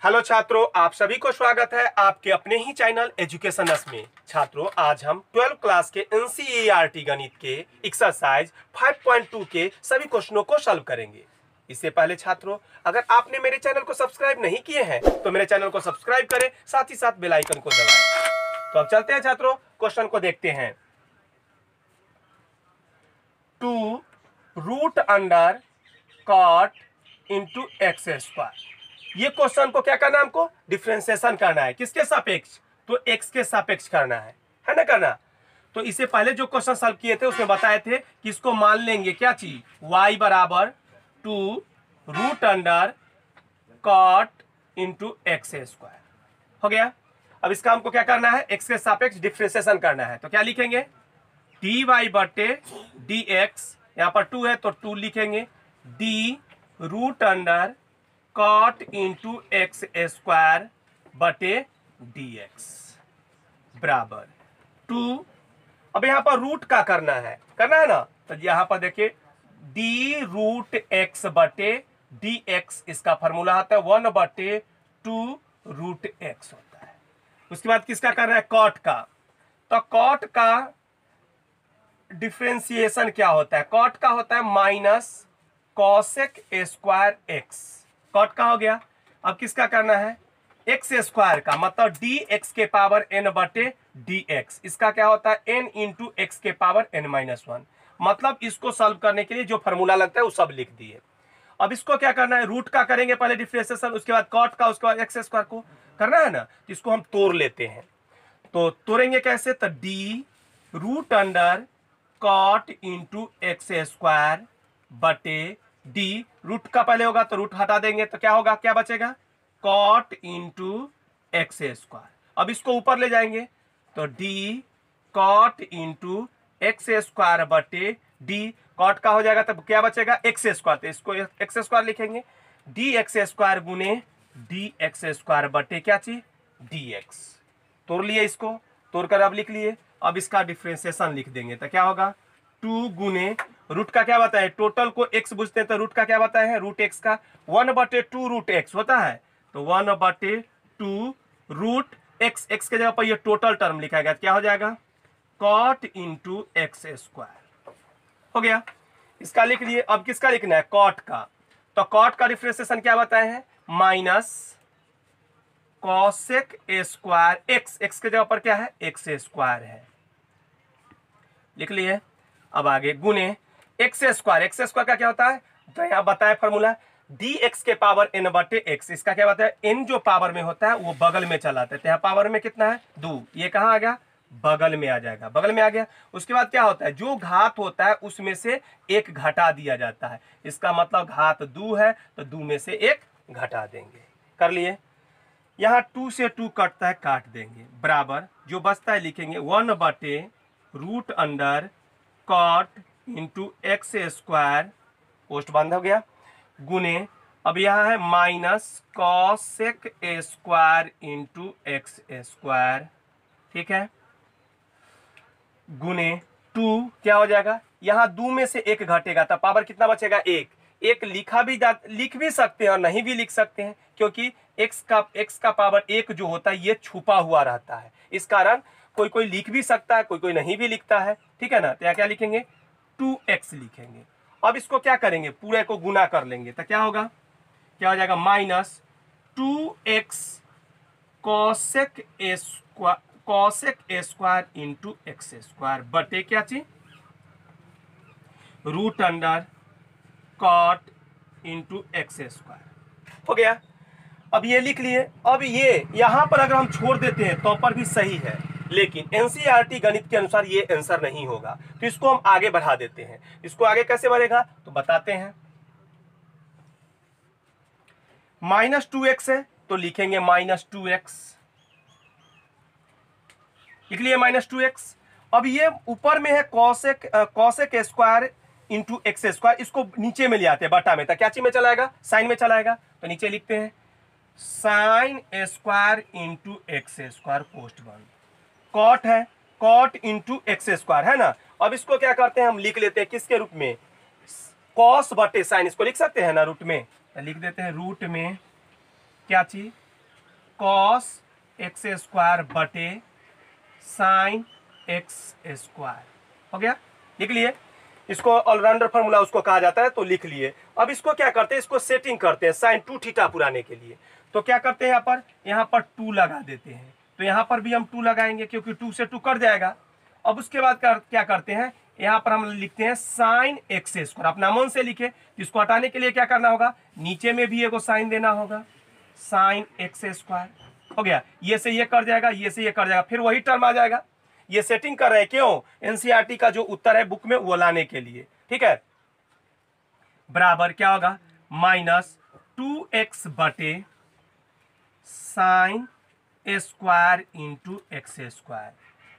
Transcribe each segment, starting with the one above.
Hello छात्रों, आप सभी को स्वागत है आपके अपने ही चैनल एजुकेशनस में। छात्रों, आज हम 12th क्लास के एनसीईआरटी गणित के एक्सरसाइज 5.2 के सभी क्वेश्चनों को सॉल्व करेंगे। इससे पहले छात्रों, अगर आपने मेरे चैनल को सब्सक्राइब नहीं किए हैं तो मेरे चैनल को सब्सक्राइब करें, साथ ही साथ बेल आइकन को दबाएं। तो अब चलते हैं छात्रों, क्वेश्चन को देखते हैं। 2 root under cot into x square. ये क्वेश्चन को क्या करना है, हमको डिफरेंशिएशन करना है। किसके सापेक्ष? तो x के सापेक्ष करना है ना करना। तो इससे पहले जो क्वेश्चन सॉल्व किए थे उसमें बताए थे कि इसको मान लेंगे क्या चीज, y बराबर 2 root under cot into x square. हो गया। अब इसका हमको क्या करना है, x के सापेक्ष डिफरेंशिएशन करना है। तो क्या लिखेंगे, dy बटे dx, यहां पर 2 है तो 2 लिखेंगे, d root under cot into x square बटे dx बराबर 2। अब यहां पर रूट का करना है ना। तो यहां पर देखिए d रूट x बटे dx, इसका फॉर्मूला होता है 1 बटे 2 रूट x होता है। उसके बाद किसका करना है, कॉट का। तो कॉट का डिफरेंशिएशन क्या होता है, कॉट का होता है minus cosec square x. Cot का हो गया। अब किसका करना है, एक्स स्क्वायर का, मतलब डी एक्स के पावर एन बटे डी एक्स। इसका क्या होता है, एन इंटू एक्स के पावर एन माइनस 1। मतलब इसको सॉल्व करने के लिए जो फॉर्मूला लगता है वो सब लिख दिए। अब इसको क्या करना है, रूट का करेंगे पहले डिफरेंशिएशन, उसके बाद कॉट का, उसके बाद एक्स स्क्वायर को करना है ना। इसको हम तोड़ लेते हैं। तो तोड़ेंगे कैसे, तो d root under cot into x square बटे डी, रूट का पहले होगा तो रूट हटा देंगे तो क्या होगा, क्या बचेगा, कॉट इंटू एक्स स्क्वायर। अब इसको ऊपर ले जाएंगे तो d cot into x square बटे डी, कॉट का हो जाएगा तब क्या बचेगा, एक्स स्क्वायर, तो इसको एक्स स्क्वायर लिखेंगे, डी एक्स स्क्वायर गुने डी एक्स स्क्वायर बटे क्या चीज, डी एक्स। तोड़ लिए, इसको तोड़कर अब लिख लिए। अब इसका डिफरेंशिएशन लिख देंगे तो क्या होगा, 2 गुने रूट का क्या बताया, टोटल को x बुझते हैं तो रूट का क्या बताया है, रूट x का 1 बटे 2 रूट x होता है। तो 1 बटे 2 रूट x, x के जगह पर ये टोटल टर्म लिखा गया, क्या हो जाएगा, कॉट इंटू एक्स स्क्वायर। हो गया, इसका लिख लिए। अब किसका लिखना है, कॉट का। तो कॉट का डिफरेंशिएशन क्या बताए हैं, minus cosec square x, x के जगह पर क्या है, एक्स स्क्वायर है, लिख लिए। अब आगे गुने एक्स स्क्वायर, एक्स स्क्वायर का क्या होता है, तो यहां बताया फॉर्मूला डी एक्स के पावर एन बटे एक्स। इसका क्या बताया, एन जो पावर में होता है वो बगल में चला आता है, तो यहाँ पावर में कितना है, 2, ये कहाँ आ गया, बगल में आ जाएगा, बगल में आ गया। उसके बाद क्या होता है, जो घात होता है उसमें से एक घटा दिया जाता है। इसका मतलब घात 2 है तो 2 में से एक घटा देंगे। कर लिए। यहाँ 2 से 2 कटता है, काट देंगे, बराबर जो बचता है लिखेंगे 1 बटे root under cot into x square, पोस्ट बंद हो गया, गुने अब यहां है minus cosec square into x square, ठीक है, गुने 2 क्या हो जाएगा, यहां 2 में से एक घटेगा तो पावर कितना बचेगा, एक लिख भी सकते हैं और नहीं भी लिख सकते हैं, क्योंकि x का पावर 1 जो होता है ये छुपा हुआ रहता है। इस कारण कोई कोई लिख भी सकता है, कोई कोई नहीं भी लिखता है, ठीक है ना। तो यहाँ क्या लिखेंगे, 2x लिखेंगे। अब इसको क्या करेंगे, पूरे को गुना कर लेंगे तो क्या होगा, क्या हो जाएगा, minus 2x cosec square into x square बटे क्या चीज, root under cot into x square. हो गया। अब ये लिख लिए। अब ये यहां पर अगर हम छोड़ देते हैं तो पर भी सही है, लेकिन एनसीईआरटी गणित के अनुसार ये आंसर नहीं होगा, तो इसको हम आगे बढ़ा देते हैं। इसको आगे कैसे बढ़ेगा तो बताते हैं। माइनस 2x है तो लिखेंगे माइनस 2x, लिख लिए माइनस 2x। अब ये ऊपर में है cosec square into x square, इसको नीचे में ले आते हैं बटा में, तो क्या चीज में चलाएगा, साइन में चलाएगा। तो नीचे लिखते हैं sine square into x square, पोस्ट बंद। कॉट है, कॉट इंटू एक्स स्क्वायर है ना। अब इसको क्या करते हैं, हम लिख लेते हैं किसके रूप में, कॉस बटे साइन, इसको लिख सकते हैं ना रूट में, लिख देते हैं रूट में क्या चीज, कॉस एक्स स्क्वायर बटे साइन एक्स स्क्वायर। हो गया, लिख लिए। इसको ऑलराउंडर फॉर्मूला उसको कहा जाता है, तो लिख लिए। अब इसको क्या करते हैं, इसको सेटिंग करते हैं साइन 2 थीटा पुराने के लिए। तो क्या करते हैं, यहाँ पर 2 लगा देते हैं। तो यहाँ पर भी हम 2 लगाएंगे क्योंकि 2 से 2 कट जाएगा। अब उसके बाद क्या करते हैं, यहाँ पर हम लिखते हैं साइन एक्स स्क्वायर। अपना मन से लिखे। इसको हटाने के लिए क्या करना होगा, नीचे में भी एगो साइन देना होगा, साइन एक्स स्क्वायर। हो गया, ये से ये कट जाएगा, ये से ये कट जाएगा, फिर वही टर्म आ जाएगा। ये सेटिंग कर रहे हैं क्यों, एनसीईआरटी का जो उत्तर है बुक में वो लाने के लिए। ठीक है, बराबर क्या होगा, माइनस 2x बटे sine square into x square.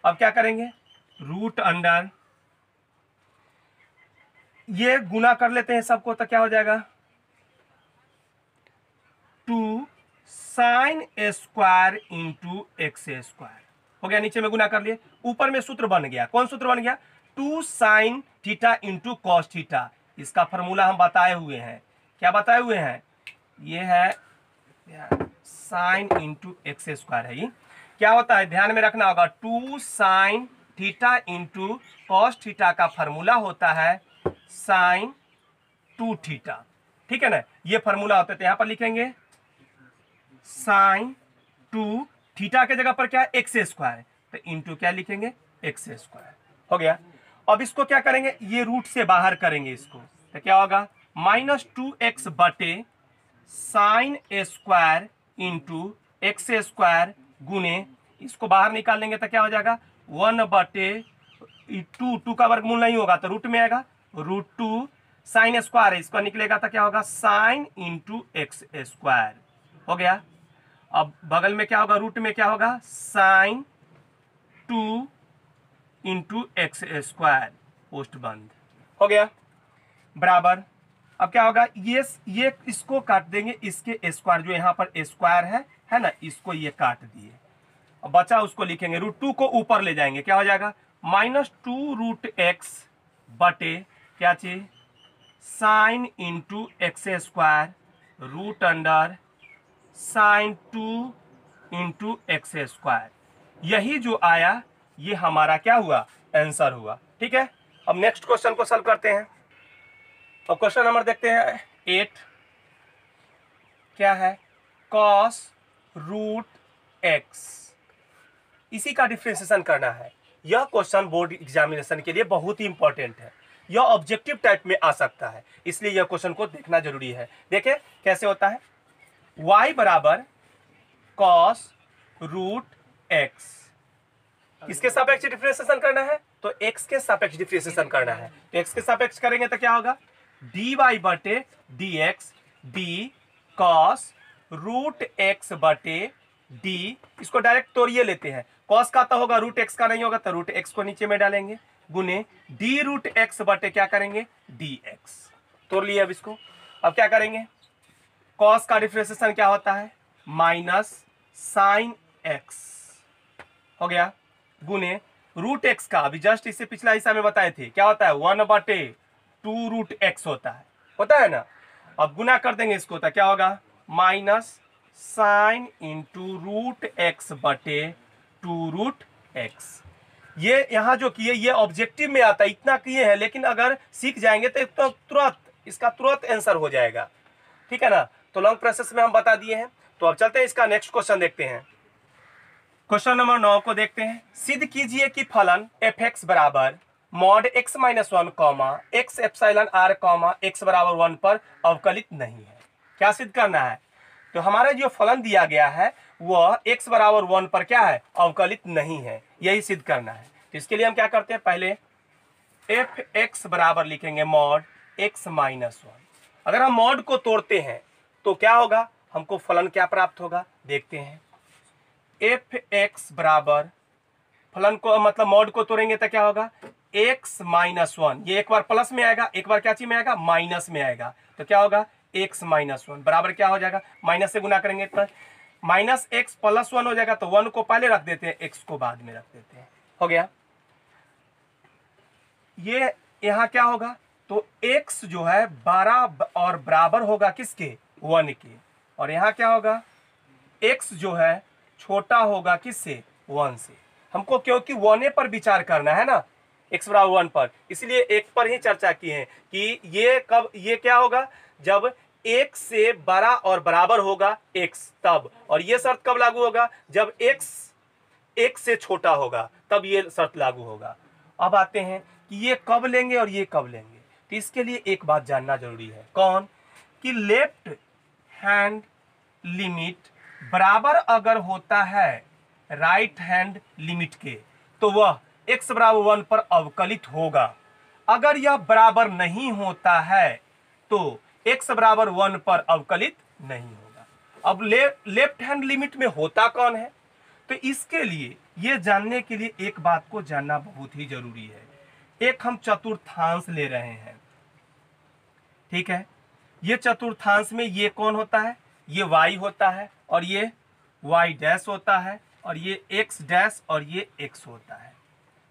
अब क्या करेंगे, रूट अंडर, ये गुना कर लेते हैं सबको, तो क्या हो जाएगा 2 sine square into x square. हो गया, नीचे में गुना कर लिए, ऊपर में सूत्र बन गया। कौन सूत्र बन गया, 2 sine theta into cos theta. इसका फॉर्मूला हम बताए हुए हैं। क्या बताए हुए हैं, ये है साइन इंटू एक्स स्क्वायर है। ये क्या होता है, ध्यान में रखना होगा, 2 sine theta into cos theta का फॉर्मूला होता है साइन 2 थीटा। ठीक है ना, ये फॉर्मूला होता है। तो यहां पर लिखेंगे साइन 2 थीटा के जगह पर क्या है, एक्स स्क्वायर, तो इंटू क्या लिखेंगे, एक्स स्क्वायर। हो गया, अब इसको क्या करेंगे, ये रूट से बाहर करेंगे इसको, तो क्या होगा, माइनस 2x बटे sine square into x square गुने, इसको बाहर निकाल लेंगे तो क्या हो जाएगा 1 बटे 2 का वर्गमूल नहीं होगा तो रूट में आएगा, रूट 2 साइन स्क्वायर है, इसका निकलेगा तो क्या होगा साइन इंटू एक्स स्क्वायर। हो गया, अब बगल में क्या होगा, रूट में क्या होगा साइन 2 इंटू एक्स स्क्वायर, पोस्ट बंद। हो गया, बराबर, अब क्या होगा, ये इसको काट देंगे, इसके स्क्वायर जो यहाँ पर स्क्वायर है ना, इसको ये काट दिए। अब बचा उसको लिखेंगे, रूट 2 को ऊपर ले जाएंगे, क्या हो जाएगा माइनस 2 रूट एक्स बटे क्या चीज sine into x square root under sine 2 into x square. यही जो आया ये हमारा क्या हुआ, आंसर हुआ। ठीक है, अब नेक्स्ट क्वेश्चन को सॉल्व करते हैं। अब क्वेश्चन नंबर देखते हैं 8, क्या है, कॉस रूट एक्स, इसी का डिफरेंशिएशन करना है। यह क्वेश्चन बोर्ड एग्जामिनेशन के लिए बहुत ही इंपॉर्टेंट है, यह ऑब्जेक्टिव टाइप में आ सकता है, इसलिए यह क्वेश्चन को देखना जरूरी है। देखिए कैसे होता है, y बराबर कॉस रूट एक्स, किसके सापेक्ष डिफरेंशिएशन करना है, तो x के सापेक्ष डिफरेंशिएशन करना है। तो x के सापेक्ष करेंगे तो क्या होगा, dy बटे dx d cos root x बटे d, इसको डायरेक्ट तोड़िए लेते हैं, कॉस का तो होगा, रूट एक्स का नहीं होगा, तो रूट एक्स को नीचे में डालेंगे, गुने डी रूट एक्स बटे क्या करेंगे dx, तोड़ लिए। अब इसको अब क्या करेंगे, कॉस का डिफरेंशिएशन क्या होता है, माइनस साइन एक्स, हो गया, गुने रूट एक्स का, अभी जस्ट इससे पिछला हिस्सा में बताए थे, क्या होता है 1 बटे 2 रूट एक्स होता है ना। अब गुना कर देंगे इसको तो क्या होगा minus sine into root x बटे 2 रूट एक्स। ये यहाँ जो किए ये ऑब्जेक्टिव में आता है, इतना किए हैं, लेकिन अगर सीख जाएंगे तो तुरंत इसका तुरंत आंसर हो जाएगा। ठीक है ना, तो लॉन्ग प्रोसेस में हम बता दिए हैं। तो अब चलते हैं इसका नेक्स्ट क्वेश्चन देखते हैं। क्वेश्चन नंबर 9 को देखते हैं। सिद्ध कीजिए कि फलन एफ एक्स बराबर mod x minus 1 comma x epsilon R comma x बराबर 1 पर अवकलित नहीं है। क्या सिद्ध करना है, तो हमारा जो फलन दिया गया है वह x बराबर 1 पर क्या है, अवकलित नहीं है, यही सिद्ध करना है। तो इसके लिए हम क्या करते हैं, पहले एफ एक्स बराबर लिखेंगे मॉड एक्स माइनस 1। अगर हम मॉड को तोड़ते हैं तो क्या होगा, हमको फलन क्या प्राप्त होगा, देखते हैं। एफ एक्स बराबर फलन को मतलब मॉड को तोड़ेंगे तो क्या होगा x माइनस 1, ये एक बार प्लस में आएगा, एक बार क्या चीज में आएगा, माइनस में आएगा, तो क्या होगा x माइनस 1 बराबर क्या हो जाएगा, माइनस से गुना करेंगे तो माइनस एक्स प्लस 1 हो जाएगा, तो 1 को पहले रख देते हैं, x को बाद में रख देते हैं। हो गया, ये यहां क्या होगा, तो x जो है 12 और बराबर होगा किसके, 1 के, और यहां क्या होगा x जो है छोटा होगा किससे, 1 से। हमको क्योंकि 1 पर विचार करना है ना, x बराबर 1 पर, इसलिए एक पर ही चर्चा की है कि ये क्या होगा, जब 1 से बड़ा और बराबर होगा x तब, और ये शर्त कब लागू होगा, जब x 1 से छोटा होगा तब ये शर्त लागू होगा। अब आते हैं कि ये कब लेंगे और ये कब लेंगे। तो इसके लिए एक बात जानना जरूरी है, कौन, कि लेफ्ट हैंड लिमिट बराबर अगर होता है राइट हैंड लिमिट के, तो वह x बराबर 1 पर अवकलित होगा। अगर यह बराबर नहीं होता है तो x बराबर 1 पर अवकलित नहीं होगा। अब लेफ्ट हैंड लिमिट में होता कौन है, तो इसके लिए ये जानने के लिए एक बात को जानना बहुत ही जरूरी है। एक हम चतुर्थांश ले रहे हैं, ठीक है। ये चतुर्थांश में ये कौन होता है, ये y होता है, और ये y डैश होता है, और ये x डैश, और ये x होता है।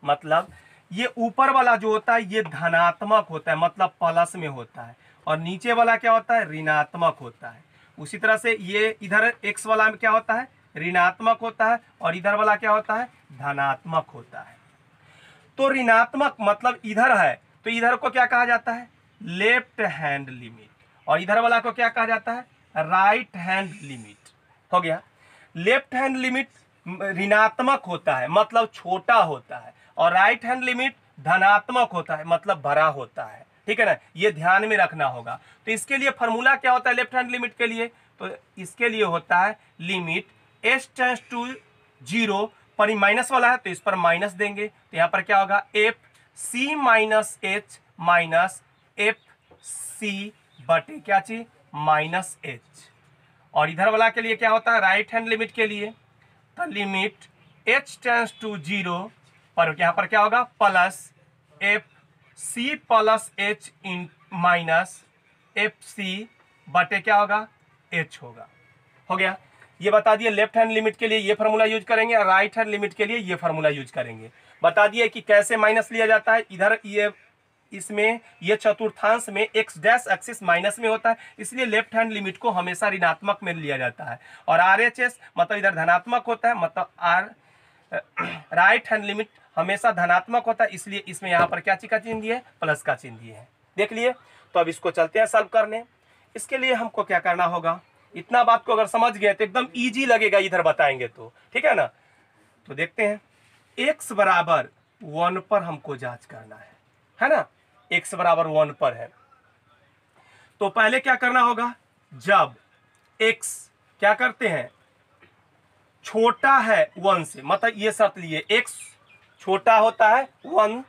मतलब ये ऊपर वाला जो होता है ये धनात्मक होता है, मतलब प्लस में होता है, और नीचे वाला क्या होता है, ऋणात्मक होता है। उसी तरह से ये इधर x वाला में क्या होता है, ऋणात्मक होता है, और इधर वाला क्या होता है, धनात्मक होता है। तो ऋणात्मक मतलब इधर है, तो इधर को क्या कहा जाता है, लेफ्ट हैंड लिमिट, और इधर वाला को क्या कहा जाता है, राइट हैंड लिमिट। हो गया। लेफ्ट हैंड लिमिट ऋणात्मक होता है, मतलब छोटा होता है, और राइट हैंड लिमिट धनात्मक होता है, मतलब बड़ा होता है। ठीक है ना, ये ध्यान में रखना होगा। तो इसके लिए फॉर्मूला क्या होता है लेफ्ट हैंड लिमिट के लिए, तो इसके लिए होता है लिमिट s टेंड्स टू 0 पर माइनस वाला है तो इस पर माइनस देंगे, तो यहाँ पर क्या होगा, f c minus h minus F C बटे क्या चीज, माइनस एच। और इधर वाला के लिए क्या होता है, राइट हैंड लिमिट के लिए, तो लिमिट h टेंड्स टू 0 पर यहाँ पर क्या होगा, plus F C plus H in minus F C बटे क्या होगा, एच होगा। हो गया। ये बता दिए लेफ्ट हैंड लिमिट के लिए ये फार्मूला यूज करेंगे, और राइट हैंड लिमिट के लिए ये फार्मूला यूज करेंगे। बता दिए कि कैसे माइनस लिया जाता है। इधर ये इसमें ये चतुर्थांश में एक्स डैश एक्सिस माइनस में होता है, इसलिए लेफ्ट हैंड लिमिट को हमेशा ऋणात्मक में लिया जाता है। और RHS मतलब इधर धनात्मक होता है, मतलब राइट हैंड लिमिट हमेशा धनात्मक होता है, इसलिए इसमें यहाँ पर क्या का चिन्ह दिए, प्लस का चिन्ह दिए है। देख लिए। तो अब इसको चलते हैं सॉल्व करने। इसके लिए हमको क्या करना होगा, इतना बात को अगर समझ गए तो एकदम इजी लगेगा इधर बताएंगे तो, ठीक है ना। तो देखते हैं, x बराबर 1 पर हमको जांच करना है ना। x बराबर 1 पर है तो पहले क्या करना होगा, जब x क्या करते हैं, छोटा है 1 से, मतलब ये शर्त लिए x छोटा होता है 1,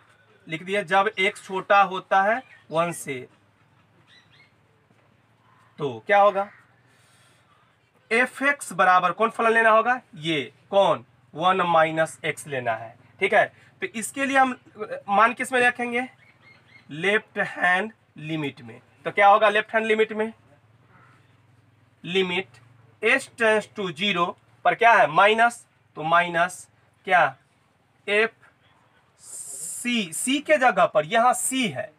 लिख दिया, जब x छोटा होता है 1 से तो क्या होगा, fx बराबर कौन फलन लेना होगा, ये कौन 1 माइनस एक्स लेना है। ठीक है, तो इसके लिए हम मान किस में रखेंगे, लेफ्ट हैंड लिमिट में। तो क्या होगा लेफ्ट हैंड लिमिट में, लिमिट s टेंड्स टू 0 पर क्या है, माइनस, तो माइनस क्या, एफ सी के जगह पर यहाँ c है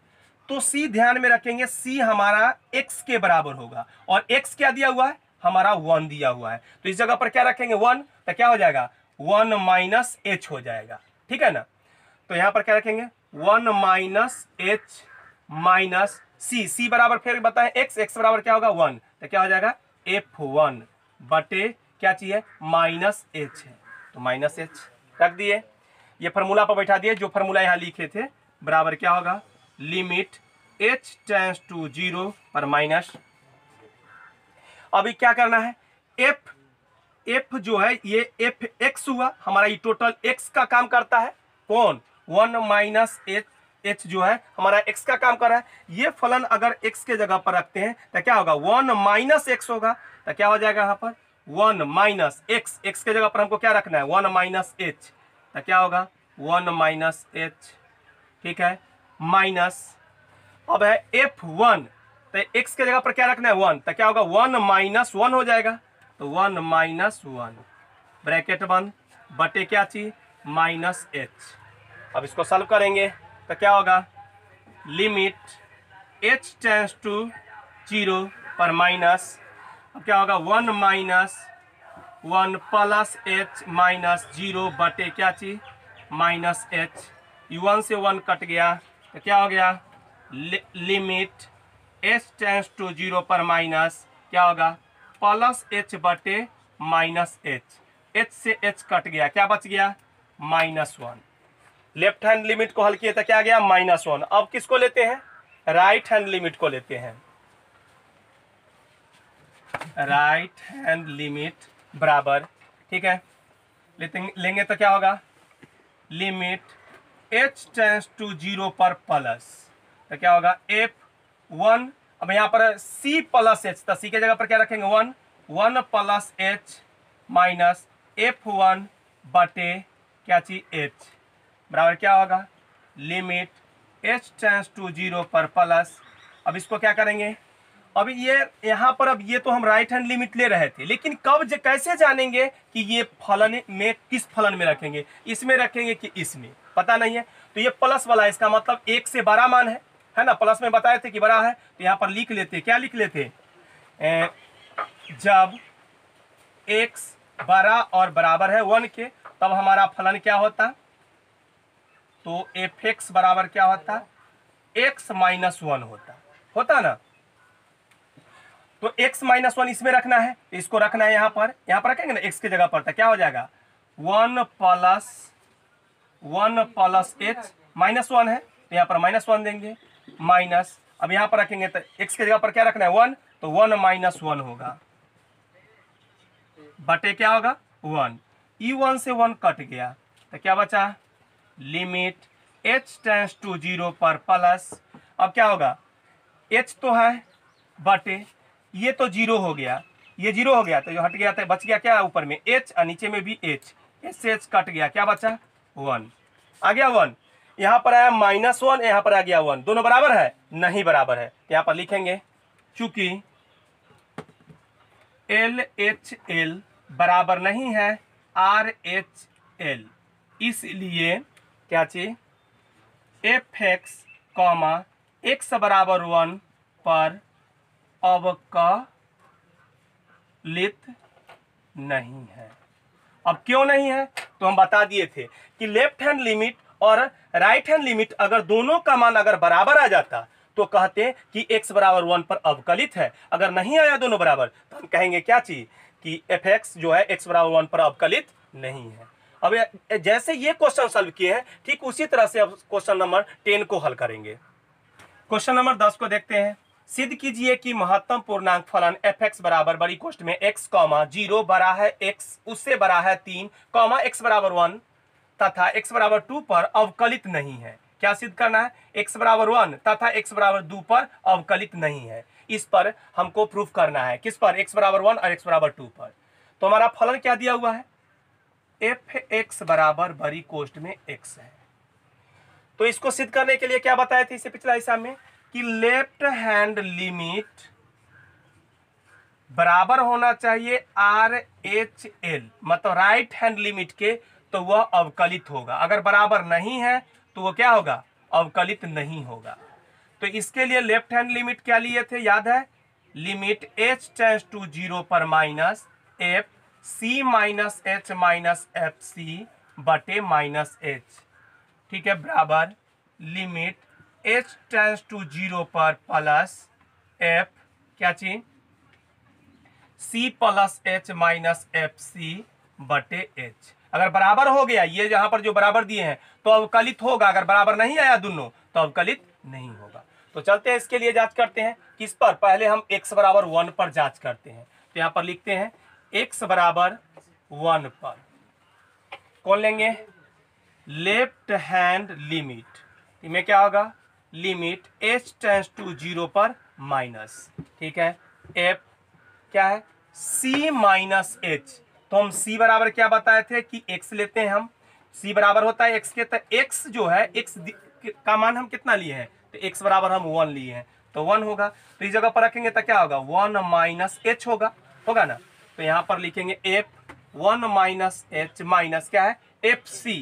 तो c ध्यान में रखेंगे, c हमारा x के बराबर होगा, और x क्या दिया हुआ है, हमारा 1 दिया हुआ है, तो इस जगह पर क्या रखेंगे 1, तो क्या हो जाएगा 1 माइनस एच हो जाएगा। ठीक है ना, तो यहां पर क्या रखेंगे 1 माइनस एच माइनस सी बराबर फिर बताएं x बराबर क्या होगा 1, तो क्या हो जाएगा f1 बटे क्या चाहिए, माइनस एच है, तो माइनस एच रख दिए। ये फार्मूला पर बैठा दिए, जो फार्मूला यहां लिखे थे, बराबर क्या होगा, लिमिट h टेंड्स टू 0 पर माइनस। अभी क्या करना है, f जो है ये f x हुआ हमारा, ये टोटल x का काम करता है, कौन 1 माइनस h जो है हमारा x का काम कर रहा है। ये फलन अगर x के जगह पर रखते हैं तो क्या होगा 1 माइनस x होगा, तो क्या हो जाएगा यहाँ पर 1 माइनस x के जगह पर हमको क्या रखना है 1 माइनस h, तो क्या होगा 1 माइनस h। ठीक है, माइनस अब है f1, तो x के जगह पर क्या रखना है 1, तो क्या होगा 1 माइनस 1 हो जाएगा, तो 1 माइनस 1 ब्रैकेट बंद बटे क्या चीज, माइनस h। अब इसको सॉल्व करेंगे तो क्या होगा, लिमिट h टेंड्स टू 0 पर माइनस, अब क्या होगा 1 माइनस 1 प्लस एच माइनस 0 बटे क्या चीज माइनस एच। ये 1 से 1 कट गया तो क्या हो गया लिमिट एच टेंस टू 0 पर माइनस क्या होगा प्लस एच बटे माइनस एच। एच से एच कट गया क्या बच गया -1। लेफ्ट हैंड लिमिट को हल किए तो क्या गया -1। अब किसको लेते हैं राइट हैंड लिमिट को लेते हैं। राइट हैंड लिमिट बराबर ठीक है लेंगे तो क्या होगा लिमिट h टेंस टू 0 पर प्लस तो क्या होगा f1। अब यहाँ पर c प्लस एच तो c के जगह पर क्या रखेंगे 1 प्लस एच माइनस f1 बटे क्या चीज h बराबर क्या होगा लिमिट h टेंस टू 0 पर प्लस। अब इसको क्या करेंगे अभी ये यहाँ पर अब ये तो हम राइट हैंड लिमिट ले रहे थे लेकिन कब कैसे जानेंगे कि ये फलन में किस फलन में रखेंगे इसमें रखेंगे कि इसमें पता नहीं है। तो ये प्लस वाला है इसका मतलब 1 से बड़ा मान है ना प्लस में बताए थे कि बड़ा है तो यहाँ पर लिख लेते क्या लिख लेते जब x बड़ा और बराबर है 1 के तब हमारा फलन क्या होता तो fx बराबर क्या होता x माइनस 1 होता ना। तो x माइनस 1 इसमें रखना है इसको रखना है यहाँ पर रखेंगे ना x की जगह पर तो क्या हो जाएगा 1 प्लस एच -1 है तो यहाँ पर -1 देंगे माइनस। अब यहाँ पर रखेंगे तो x की जगह पर क्या रखना है 1 तो 1 -1 होगा बटे क्या होगा 1। ई 1 से 1 कट गया तो क्या बचा लिमिट h टेंस टू 0 पर प्लस। अब क्या होगा h तो है बटे ये तो 0 हो गया ये 0 हो गया तो जो हट गया था बच गया क्या ऊपर में h और नीचे में भी h से h कट गया क्या बचा 1 आ गया 1। यहाँ पर आया -1 यहाँ पर आ गया 1 दोनों बराबर है नहीं बराबर है यहाँ पर लिखेंगे चूंकि LHL बराबर नहीं है RHL इसलिए क्या चीज fx x बराबर 1 पर अवकलित नहीं है। अब क्यों नहीं है तो हम बता दिए थे कि लेफ्ट हैंड लिमिट और राइट हैंड लिमिट अगर दोनों का मान अगर बराबर आ जाता तो कहते कि x बराबर 1 पर अवकलित है। अगर नहीं आया दोनों बराबर तो हम कहेंगे क्या चीज कि fx जो है x बराबर 1 पर अवकलित नहीं है। अब जैसे ये क्वेश्चन सॉल्व किए हैं ठीक उसी तरह से अब क्वेश्चन नंबर 10 को हल करेंगे। क्वेश्चन नंबर 10 को देखते हैं। सिद्ध कीजिए कि महत्तम पूर्णांक फलन fx बराबर बड़ी कोष्ठ में x 0 बड़ा है x उससे बड़ा है 3 x बराबर 1 तथा x बराबर 2 पर अवकलित नहीं है। क्या सिद्ध करना है x बराबर 1 तथा x बराबर 2 पर अवकलित नहीं है। इस पर हमको प्रूफ करना है किस पर x बराबर 1 और x बराबर 2 पर। तो हमारा फलन क्या दिया हुआ है fx बराबर बड़ी कोष्ठ में x है। तो इसको सिद्ध करने के लिए क्या बताया था इससे पिछला हिस्सा में कि लेफ्ट हैंड लिमिट बराबर होना चाहिए RHL मतलब राइट हैंड लिमिट के तो वह अवकलित होगा। अगर बराबर नहीं है तो वो क्या होगा अवकलित नहीं होगा। तो इसके लिए लेफ्ट हैंड लिमिट क्या लिए थे याद है लिमिट h टेंस टू 0 पर minus f c minus h minus F C बटे माइनस h ठीक है बराबर लिमिट h टेंस टू 0 पर प्लस f क्या चीज c plus h minus F C बटे h। अगर बराबर हो गया ये जहां पर जो बराबर दिए हैं तो अवकलित होगा। अगर बराबर नहीं आया दोनों तो अवकलित नहीं होगा। तो चलते हैं इसके लिए जांच करते हैं किस पर पहले हम x बराबर 1 पर जांच करते हैं। तो यहां पर लिखते हैं x बराबर 1 पर कौन लेंगे लेफ्ट हैंड लिमिट में क्या होगा लिमिट h टेंस टू 0 पर माइनस ठीक है f क्या है c माइनस h। तो हम c बराबर क्या बताए थे कि x लेते हैं हम c बराबर होता है x के तो x जो है x का मान हम कितना लिए हैं तो x बराबर हम 1 लिए हैं तो 1 होगा। तो इस जगह पर रखेंगे तो क्या होगा 1 माइनस h होगा ना। तो यहाँ पर लिखेंगे f 1 माइनस h माइनस क्या है एफ सी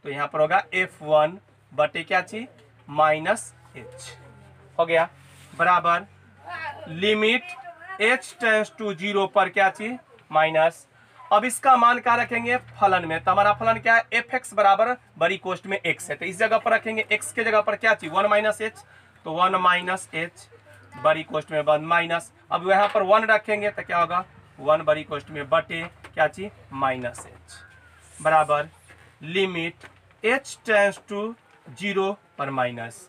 तो यहाँ पर होगा f1 बटे क्या चीज माइनस h हो गया बराबर लिमिट h टेंस टू 0 पर क्या चीज माइनस अब इसका मान क्या रखेंगे फलन में, तो हमारा फलन क्या है एफ एक्स बराबर बड़ी कोष्ट में एक्स है, तो इस जगह पर रखेंगे एक्स के जगह पर क्या चाहिए 1 माइनस एच, तो 1 माइनस एच बड़ी कोष्ट में 1 माइनस, अब यहाँ पर 1 रखेंगे तो क्या होगा 1 बड़ी कोष्ट में बटे क्या चाहिए माइनस एच बराबर लिमिट एच टेंड्स टू 0 पर माइनस।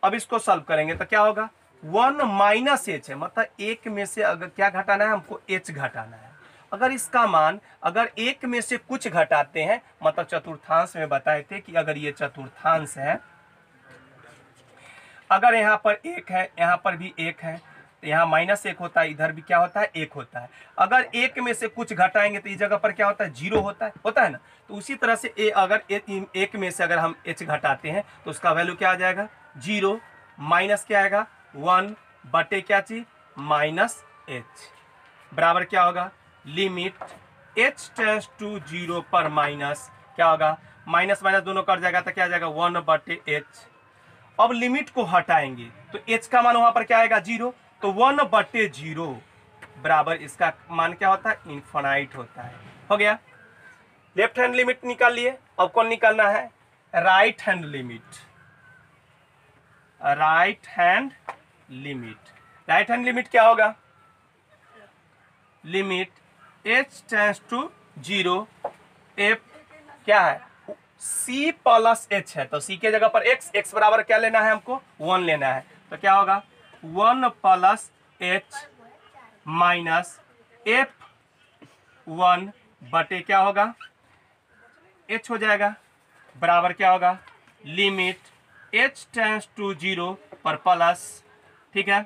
अब इसको सॉल्व करेंगे तो क्या होगा 1 माइनस एच है, मतलब एक में से अगर क्या घटाना है हमको एच घटाना है। अगर इसका मान अगर एक में से कुछ घटाते हैं, मतलब चतुर्थांश में बताए थे कि अगर ये चतुर्थांश है, अगर यहाँ पर एक है यहाँ पर भी एक है, तो यहाँ माइनस एक होता है, इधर भी क्या होता है एक होता है। अगर एक में से कुछ घटाएंगे तो इस जगह पर क्या होता है 0 होता है ना। तो उसी तरह से अगर एक में से अगर हम h घटाते हैं तो उसका वैल्यू क्या आ जाएगा 0 माइनस क्या आएगा 1 बटे क्या चीज माइनस एच बराबर क्या होगा लिमिट h टेंड्स टू 0 पर माइनस क्या होगा माइनस माइनस दोनों कट जाएगा तो क्या आ जाएगा 1 बटे एच। अब लिमिट को हटाएंगे तो h का मान वहां पर क्या आएगा 0, तो 1 बटे 0 बराबर इसका मान क्या होता है इनफाइनाइट होता है। हो गया, लेफ्ट हैंड लिमिट निकाल लिए। अब कौन निकालना है right hand limit. Right hand limit, right hand limit क्या होगा limit h tends to 0 f क्या है c प्लस h है, तो c के जगह पर x बराबर क्या लेना है हमको 1 लेना है, तो क्या होगा 1 प्लस h माइनस f1 बटे क्या होगा h हो जाएगा बराबर क्या होगा लिमिट h टेंड्स टू 0 पर प्लस। ठीक है,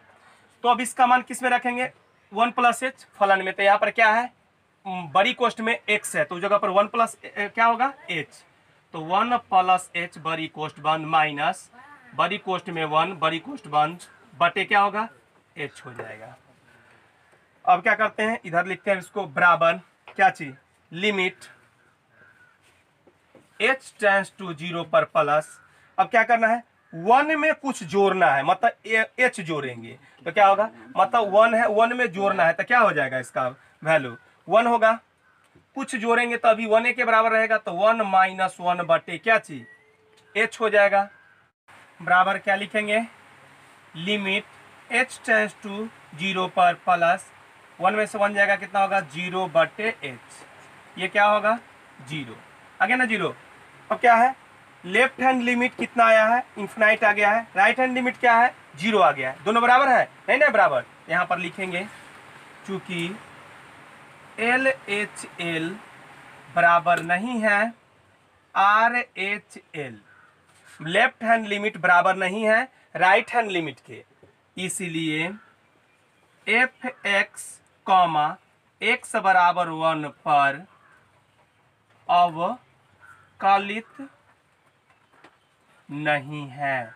तो अब इसका मान किस में रखेंगे 1 प्लस h फलन में, तो यहाँ पर क्या है बड़ी कोष्ट में x है, तो उस जगह पर 1 प्लस क्या होगा h, तो 1 प्लस h बड़ी कोष्ट 1 माइनस बड़ी कोष्ट में 1 बड़ी कोष्ट 1 बटे क्या होगा h हो जाएगा। अब क्या करते हैं इधर लिखते हैं इसको बराबर क्या चीज लिमिट h टेंड्स टू 0 पर प्लस। अब क्या करना है 1 में कुछ जोड़ना है, मतलब h जोड़ेंगे तो क्या होगा मतलब 1 है 1 में जोड़ना है तो क्या हो जाएगा इसका वैल्यू 1 होगा, कुछ जोड़ेंगे तो अभी 1 के बराबर रहेगा, तो 1 माइनस 1 बटे क्या चीज h हो जाएगा बराबर क्या लिखेंगे लिमिट h टेंड्स टू 0 पर प्लस 1 में से 1 जाएगा कितना होगा 0 बटे h, ये क्या होगा 0 आ गया ना 0। अब क्या है लेफ्ट हैंड लिमिट कितना आया है इन्फिनाइट आ गया है, राइट हैंड लिमिट क्या है 0 आ गया है, दोनों बराबर है नहीं ना बराबर। यहाँ पर लिखेंगे चूंकि LHL बराबर नहीं है RHL, लेफ्ट हैंड लिमिट बराबर नहीं है राइट हैंड लिमिट के, इसीलिए fx x बराबर 1 पर अवकलित नहीं है।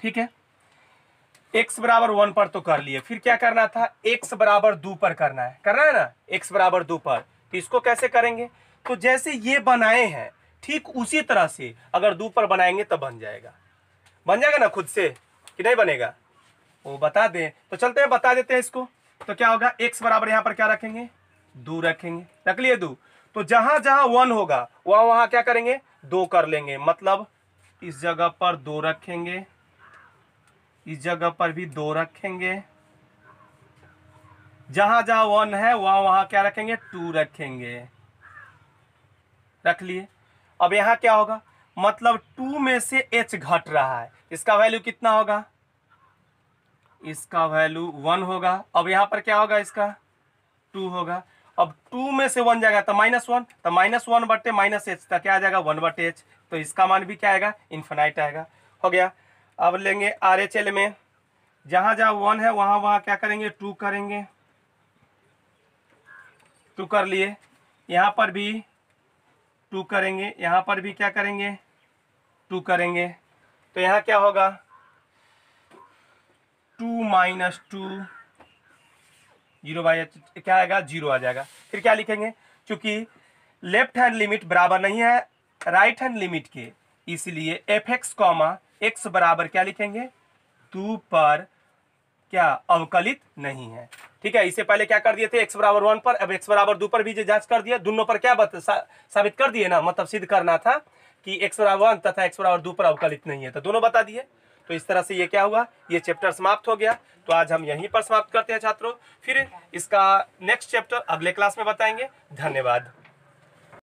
ठीक है, x बराबर 1 पर तो कर लिए, फिर क्या करना था x बराबर 2 पर करना है ना x बराबर 2 पर, तो इसको कैसे करेंगे तो जैसे ये बनाए हैं ठीक उसी तरह से अगर 2 पर बनाएंगे तो बन जाएगा ना खुद से कि नहीं बनेगा वो बता दें, तो चलते हैं बता देते हैं इसको। तो क्या होगा x बराबर यहाँ पर क्या रखेंगे 2 रखेंगे, रख लिए 2, तो जहां जहां 1 होगा वहां क्या करेंगे 2 कर लेंगे, मतलब इस जगह पर 2 रखेंगे, इस जगह पर भी 2 रखेंगे, जहां जहां 1 है वहां क्या रखेंगे 2 रखेंगे, रख लिए। अब यहां क्या होगा मतलब 2 में से h घट रहा है, इसका वैल्यू कितना होगा इसका वैल्यू 1 होगा। अब यहां पर क्या होगा इसका 2 होगा, अब 2 में से 1 जाएगा तो -1, तो -1 बटे माइनस एच तक क्या आ जाएगा 1 बटे एच, तो इसका मान भी क्या आएगा इन्फिनाइट आएगा। हो गया, अब लेंगे RHL में जहां जहां 1 है वहां क्या करेंगे 2 करेंगे, 2 कर लिए, यहां पर भी 2 करेंगे, यहां पर भी क्या करेंगे 2 करेंगे, तो यहां क्या होगा 2 माइनस 2 0 बाई क्या आएगा 0 आ जाएगा। फिर क्या लिखेंगे चूंकि लेफ्ट हैंड लिमिट बराबर नहीं है राइट हैंड लिमिट के, इसलिए fx x बराबर क्या लिखेंगे 2 पर क्या अवकलित नहीं है। ठीक है, इससे पहले क्या कर दिए थे, x बराबर 1 पर, अब x बराबर 2 पर भी जांच कर दिया, दोनों पर क्या साबित कर दिए ना, मतलब सिद्ध करना था कि x बराबर 1 तथा x बराबर 2 पर अवकलित नहीं है, तो दोनों बता दिए। तो इस तरह से ये क्या हुआ, ये चैप्टर समाप्त हो गया। तो आज हम यहीं पर समाप्त करते हैं छात्रों, फिर इसका नेक्स्ट चैप्टर अगले क्लास में बताएंगे। धन्यवाद।